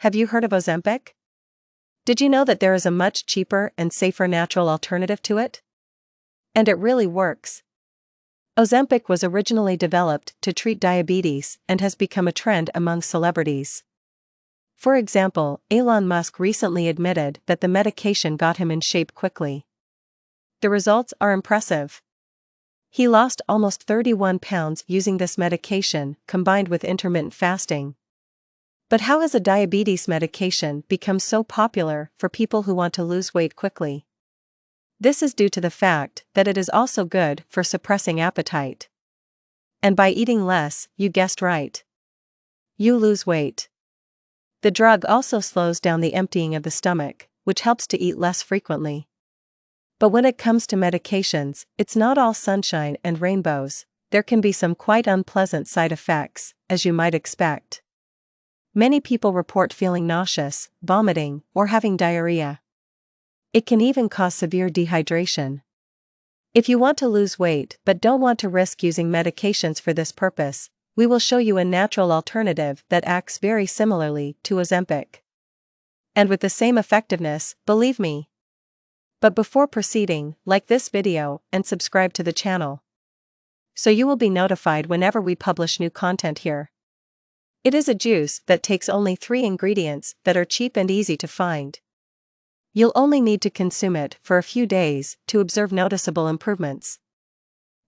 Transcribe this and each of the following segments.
Have you heard of Ozempic? Did you know that there is a much cheaper and safer natural alternative to it? And it really works. Ozempic was originally developed to treat diabetes and has become a trend among celebrities. For example, Elon Musk recently admitted that the medication got him in shape quickly. The results are impressive. He lost almost 31 pounds using this medication combined with intermittent fasting. But how has a diabetes medication become so popular for people who want to lose weight quickly? This is due to the fact that it is also good for suppressing appetite. And by eating less, you guessed right, you lose weight. The drug also slows down the emptying of the stomach, which helps to eat less frequently. But when it comes to medications, it's not all sunshine and rainbows. There can be some quite unpleasant side effects, as you might expect. Many people report feeling nauseous, vomiting, or having diarrhea. It can even cause severe dehydration. If you want to lose weight but don't want to risk using medications for this purpose, we will show you a natural alternative that acts very similarly to Ozempic. And with the same effectiveness, believe me. But before proceeding, like this video and subscribe to the channel, so you will be notified whenever we publish new content here. It is a juice that takes only 3 ingredients that are cheap and easy to find. You'll only need to consume it for a few days to observe noticeable improvements.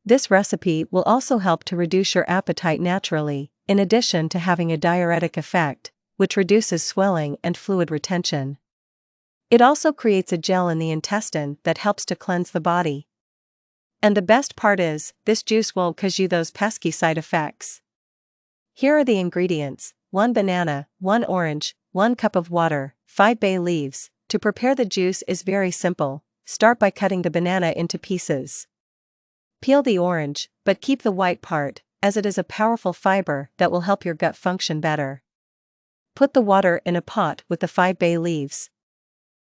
This recipe will also help to reduce your appetite naturally, in addition to having a diuretic effect, which reduces swelling and fluid retention. It also creates a gel in the intestine that helps to cleanse the body. And the best part is, this juice won't cause you those pesky side effects. Here are the ingredients: 1 banana, 1 orange, 1 cup of water, 5 bay leaves. To prepare the juice is very simple. Start by cutting the banana into pieces. Peel the orange, but keep the white part, as it is a powerful fiber that will help your gut function better. Put the water in a pot with the 5 bay leaves.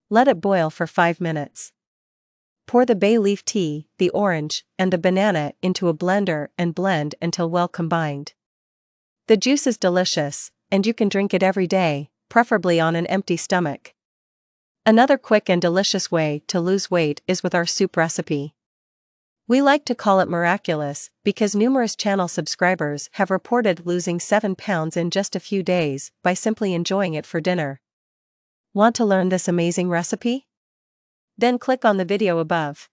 Let it boil for 5 minutes. Pour the bay leaf tea, the orange, and the banana into a blender and blend until well combined. The juice is delicious, and you can drink it every day, preferably on an empty stomach. Another quick and delicious way to lose weight is with our soup recipe. We like to call it miraculous because numerous channel subscribers have reported losing 7 pounds in just a few days by simply enjoying it for dinner. Want to learn this amazing recipe? Then click on the video above.